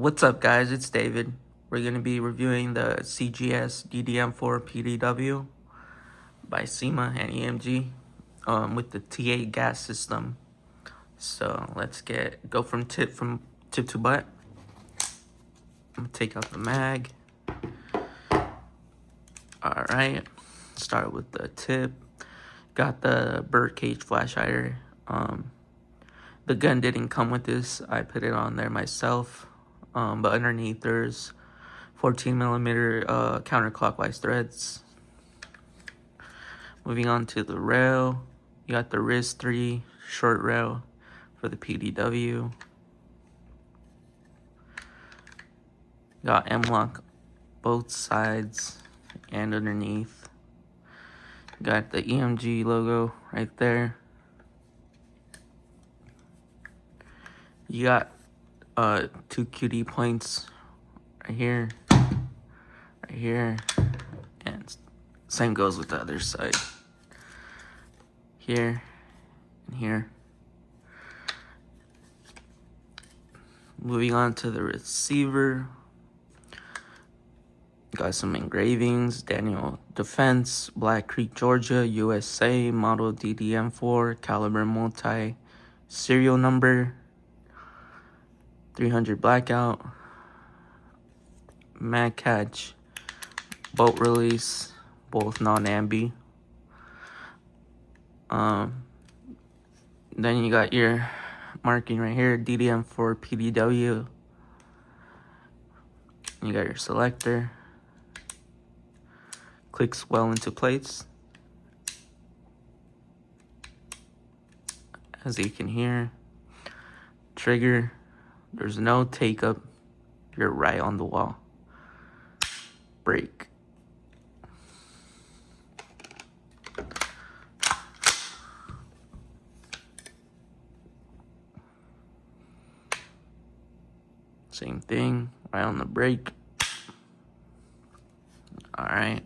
What's up, guys? It's David. We're going to be reviewing the CGS ddm4 PDW by SEMA and EMG with the T8 gas system. So let's go from tip to butt. I'm going to take out the mag. Alright, start with the tip. Got the birdcage flash hider. The gun didn't come with this. I put it on there myself. But underneath there's 14mm counterclockwise threads. Moving on to the rail, you got the RIS-3 short rail for the PDW. Got M-lock both sides and underneath. Got the EMG logo right there. You got two QD points right here, and same goes with the other side. Here and here. Moving on to the receiver. Got some engravings, Daniel Defense, Black Creek, Georgia, USA, model ddm4, caliber multi, serial number, 300 blackout, mag catch, bolt release, both non-ambi. Then you got your marking right here, ddm4 PDW. You got your selector. Clicks well into place. As you can hear, trigger, there's no take up, you're right on the wall. Brake. Same thing, right on the brake. Alright.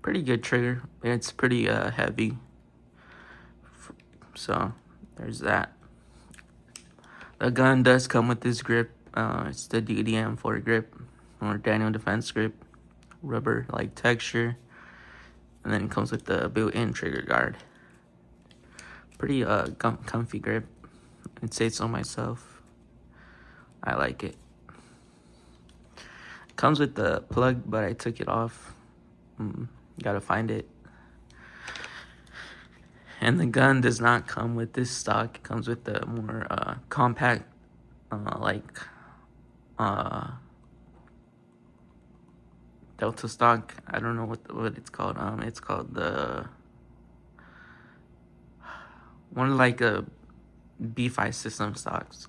Pretty good trigger. It's pretty heavy. So, there's that. The gun does come with this grip. It's the ddm4 grip, or Daniel Defense grip. Rubber-like texture. And then it comes with the built-in trigger guard. Pretty comfy grip. I'd say so myself. I like it. Comes with the plug, but I took it off. Gotta find it. And the gun does not come with this stock. It comes with the more compact, Delta stock. I don't know what it's called. It's called the one like a B5 system stocks.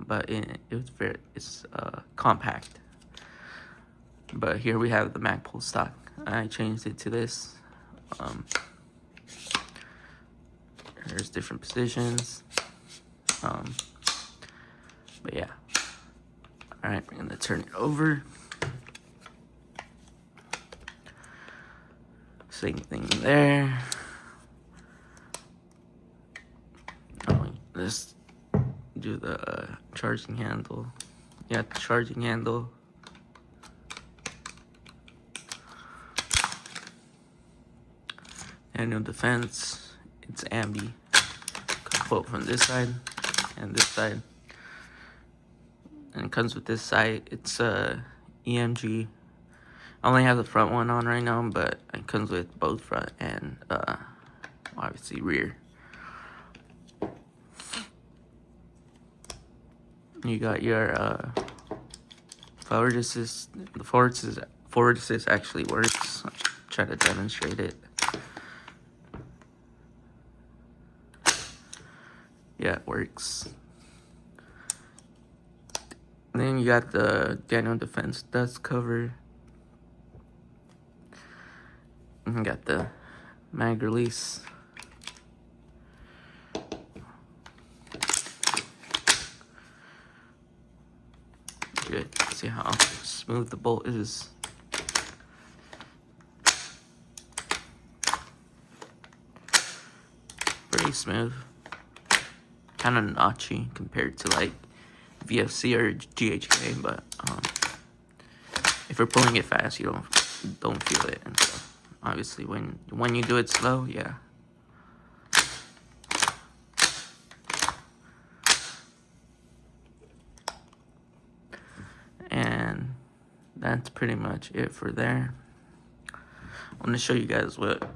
But it's compact. But here we have the Magpul stock. I changed it to this. There's different positions. But yeah. Alright, we're gonna turn it over. Same thing there. Let's do the charging handle. Yeah, the charging handle. Daniel Defense, it's ambi. Quote from this side and this side. And it comes with this side. It's EMG. I only have the front one on right now, but it comes with both front and obviously rear. You got your forward assist. The forward assist actually works. I'll try to demonstrate it. Yeah, it works. And then you got the Daniel Defense dust cover. And you got the mag release. Good. See how smooth the bolt is. Pretty smooth. Kind of notchy compared to like VFC or GHK, but if you're pulling it fast, you don't feel it. And so obviously when you do it slow, yeah. And that's pretty much it for there. I'm gonna show you guys what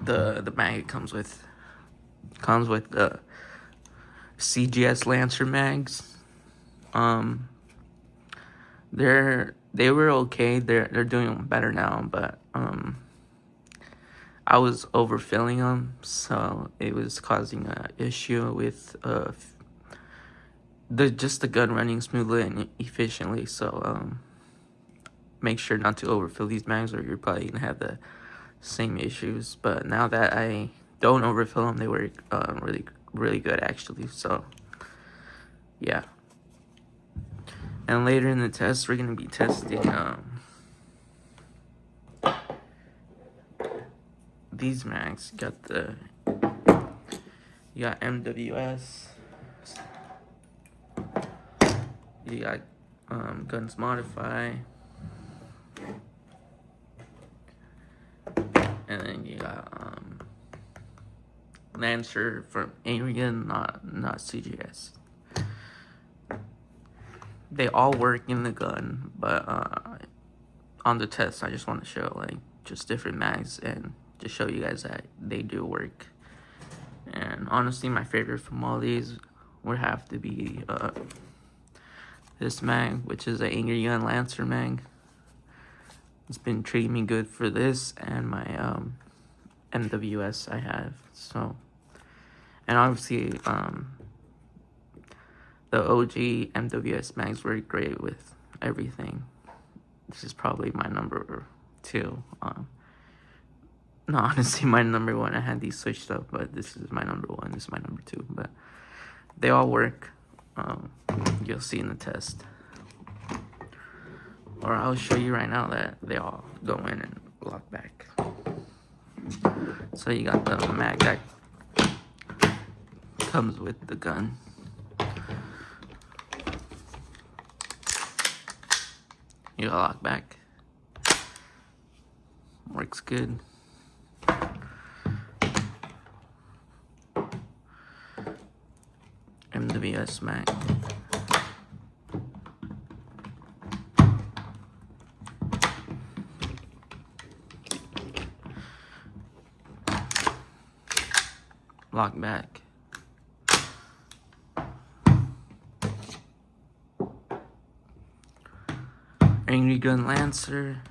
the mag comes with. Comes with the CGS Lancer mags. They were okay. They're doing better now, but I was overfilling them, so it was causing an issue with the gun running smoothly and efficiently. So make sure not to overfill these mags, or you're probably gonna have the same issues. But now that I don't overfill them, they work really good actually. So yeah. And later in the test, we're gonna be testing these mags. You got MWS. You got Guns Modify. And then you got Lancer from Arian, not CGS. They all work in the gun, but on the test, I just want to show like just different mags and just show you guys that they do work. And honestly, my favorite from all these would have to be this mag, which is an Angry Gun Lancer mag. It's been treating me good for this and my MWS I have. So, and obviously the OG MWS mags work great with everything. This is probably my number 2. No, honestly, my number 1. I had these switched up, but this is my number 1. This is my number 2. But they all work. You'll see in the test. Or I'll show you right now that they all go in and lock back. So you got the mag that comes with the gun. You got lock back. Works good. MWS mag. Lock back. Angry Gun Lancer.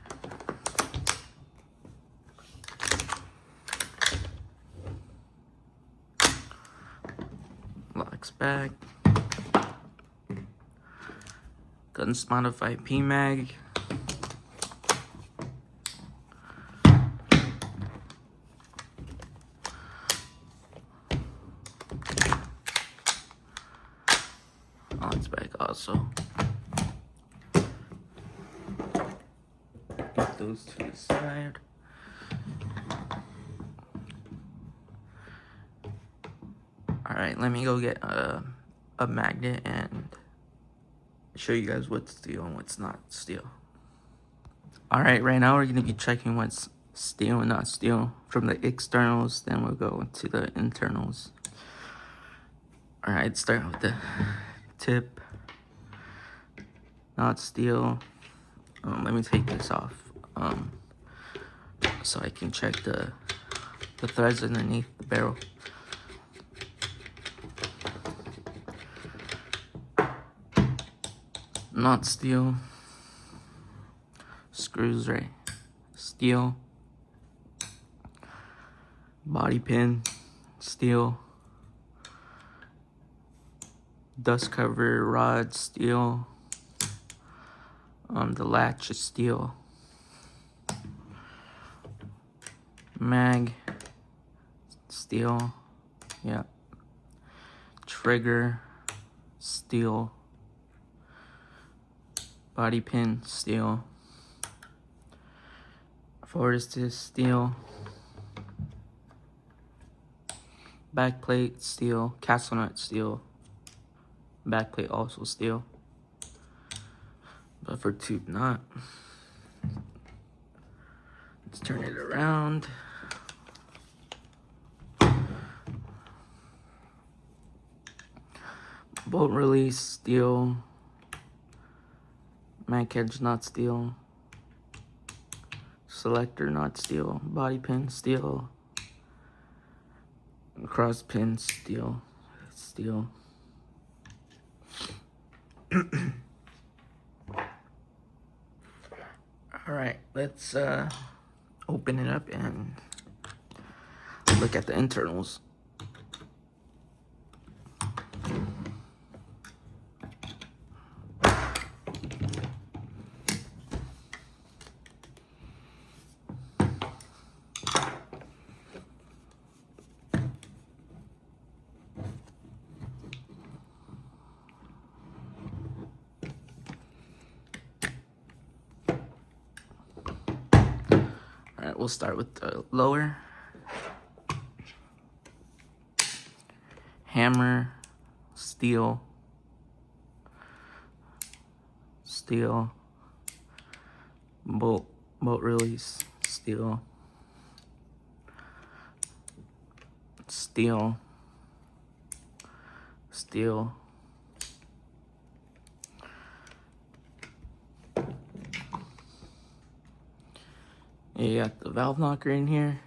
Locks back. Guns Modify P-Mag. Locks back also. Get those to the side. Alright, let me go get a magnet and show you guys what's steel and what's not steel. Alright, right now we're going to be checking what's steel and not steel from the externals, then we'll go to the internals. Alright, start with the tip. Not steel. Let me take this off so I can check the threads underneath the barrel. Not steel. Screws right. Steel. Body pin. Steel. Dust cover rod. Steel. The latch is steel. Mag. Steel. Yeah. Trigger. Steel. Body pin, steel. Forward assist, steel. Back plate steel, castle nut steel. Back plate also steel. Buffer tube not. Let's turn it around. Bolt release steel. Mag edge not steel. Selector not steel. Body pin steel. Cross pin steel. Steel. Alright, let's open it up and look at the internals. Alright, we'll start with the lower. Hammer, steel, steel, bolt release, steel, steel, steel, you got the valve knocker in here,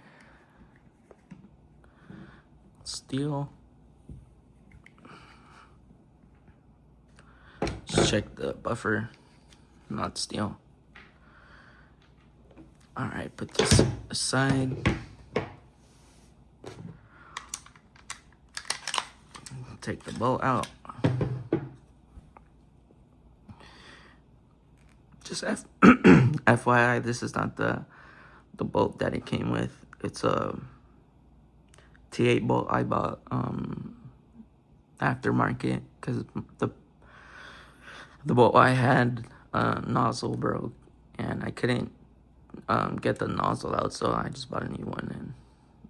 steel. Let's check the buffer, not steel. Alright, put this aside. Take the bolt out. Just FYI, this is not the bolt that it came with. It's a T8 bolt I bought aftermarket because the bolt I had nozzle broke and I couldn't get the nozzle out, so I just bought a new one.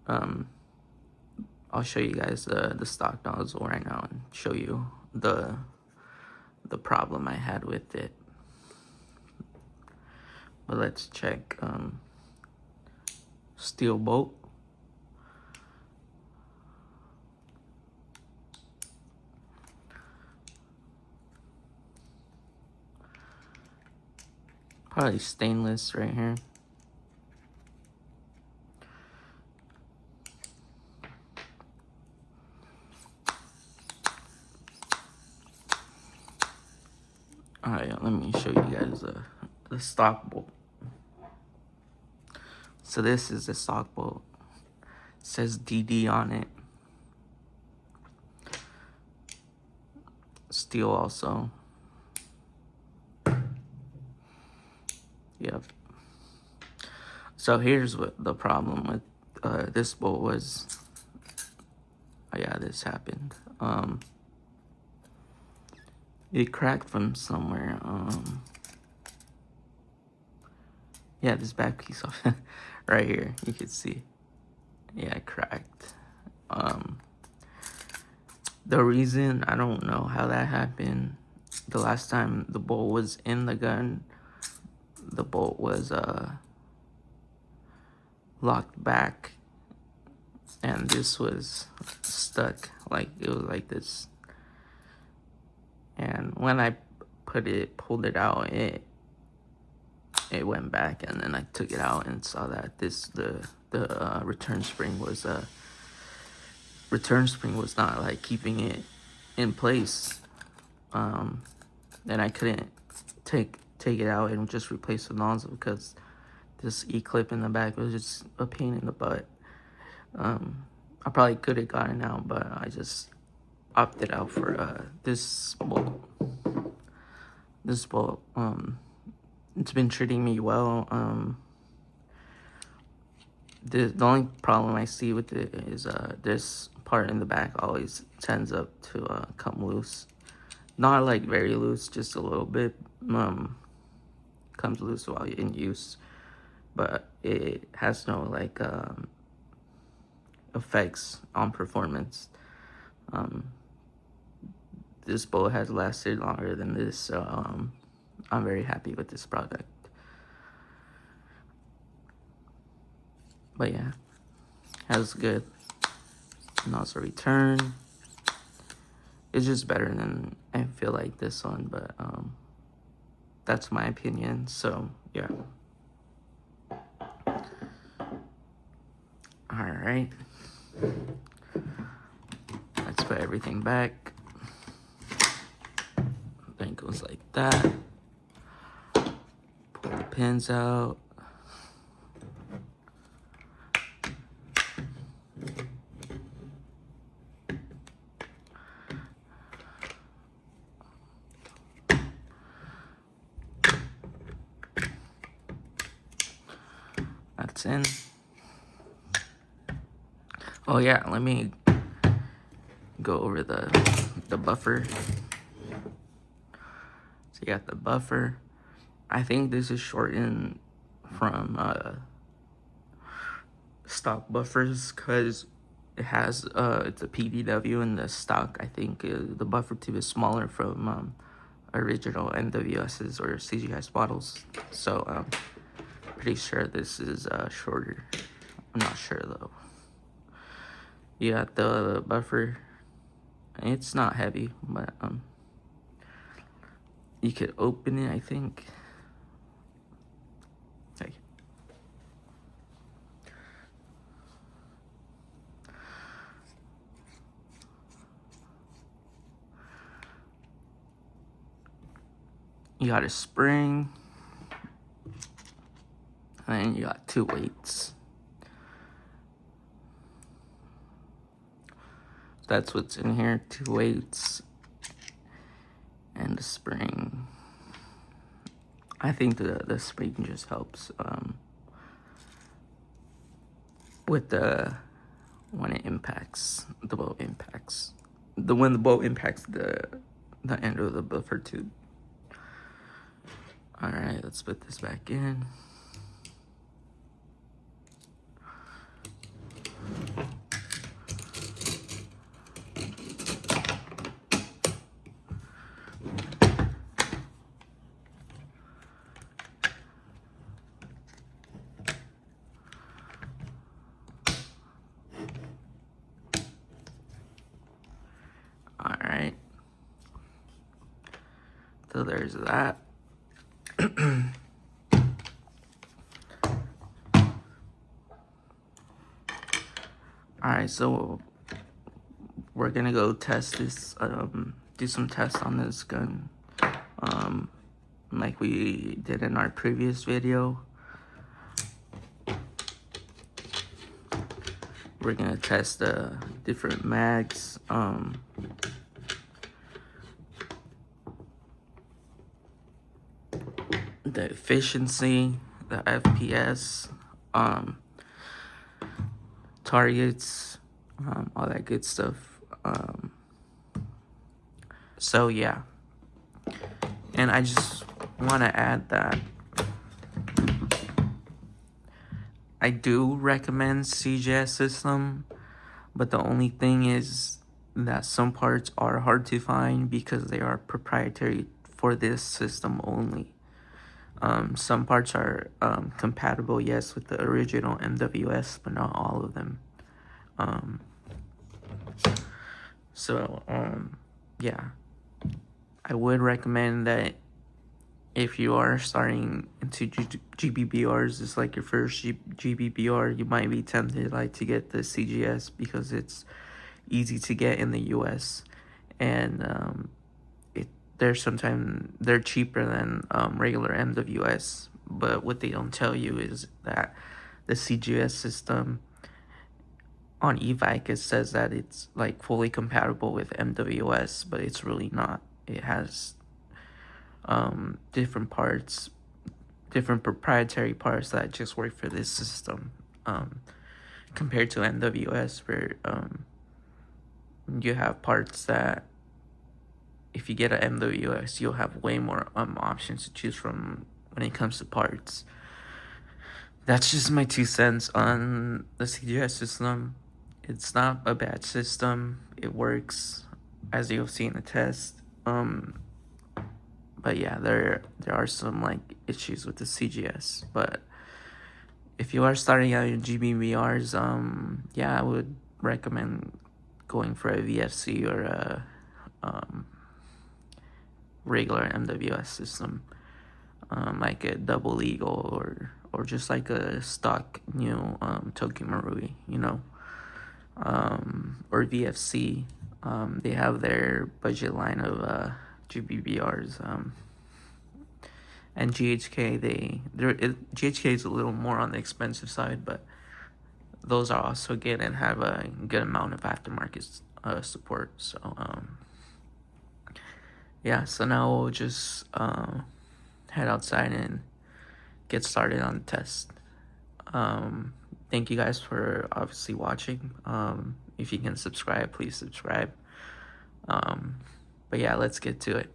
And I'll show you guys the stock nozzle right now and show you the problem I had with it. But let's check steel bolt. Probably stainless right here. Alright, let me show you guys the stock bolt. So this is the stock bolt. It says DD on it. Steel also. Yep. So here's what the problem with this bolt was. Oh yeah, this happened. It cracked from somewhere. Yeah, this back piece off right here. You can see. Yeah, it cracked. The reason, I don't know how that happened. The last time the bolt was in the gun, the bolt was locked back, and this was stuck. Like, it was like this. And when I pulled it out, it went back, and then I took it out and saw that the return spring was not like keeping it in place. And I couldn't take it out and just replace the nozzle because this E-clip in the back was just a pain in the butt. I probably could have gotten out, but I just opted out for this bolt. This bolt, it's been treating me well. The only problem I see with it is this part in the back always tends up to come loose. Not like very loose, just a little bit. Comes loose while you're in use, but it has no like effects on performance. This bow has lasted longer than this, so I'm very happy with this product. But yeah, has good nozzle return. It's just better than I feel like this one, but that's my opinion. So yeah. All right, let's put everything back. Then it goes like that. Pull the pins out. That's in. Oh yeah, let me go over the buffer. So you got the buffer. I think this is shortened from stock buffers because it has it's a PDW in the stock. I think the buffer tube is smaller from original NWS's or CGS bottles. So pretty sure this is shorter. I'm not sure though. You got the buffer. It's not heavy, but you could open it, I think. Okay. You got a spring, and you got 2 weights. That's what's in here, 2 weights and a spring. I think the spring just helps with when it impacts, the bow impacts. When the bow impacts the end of the buffer tube. All right, let's put this back in. All right, so there's that. All right, so we're gonna go test this, do some tests on this gun, like we did in our previous video. We're gonna test the different mags, the efficiency, the FPS, targets, all that good stuff. So yeah, and I just want to add that I do recommend CGS system, but the only thing is that some parts are hard to find because they are proprietary for this system only. Some parts are compatible, yes, with the original MWS, but not all of them. Yeah, I would recommend that if you are starting into GBBRs, it's like your first GBBR, you might be tempted like to get the CGS because it's easy to get in the US, and they're cheaper than regular MWS. But what they don't tell you is that the CGS system on eVac, it says that it's like fully compatible with MWS, but it's really not. It has different parts, different proprietary parts that just work for this system, compared to MWS, where you have parts that if you get an MWS, you'll have way more options to choose from when it comes to parts. That's just my 2 cents on the CGS system. It's not a bad system. It works, as you'll see in the test. But yeah, there are some like issues with the CGS. But if you are starting out in Gbbrs, yeah, I would recommend going for a VFC or a regular MWS system, like a Double Eagle or just like a stock new Tokyo Marui, you know, or VFC. They have their budget line of Gbbrs, and GHK. GHK is a little more on the expensive side, but those are also good and have a good amount of aftermarket support. So yeah, so now we'll just head outside and get started on the test. Thank you guys for obviously watching. If you can subscribe, please subscribe. But yeah, let's get to it.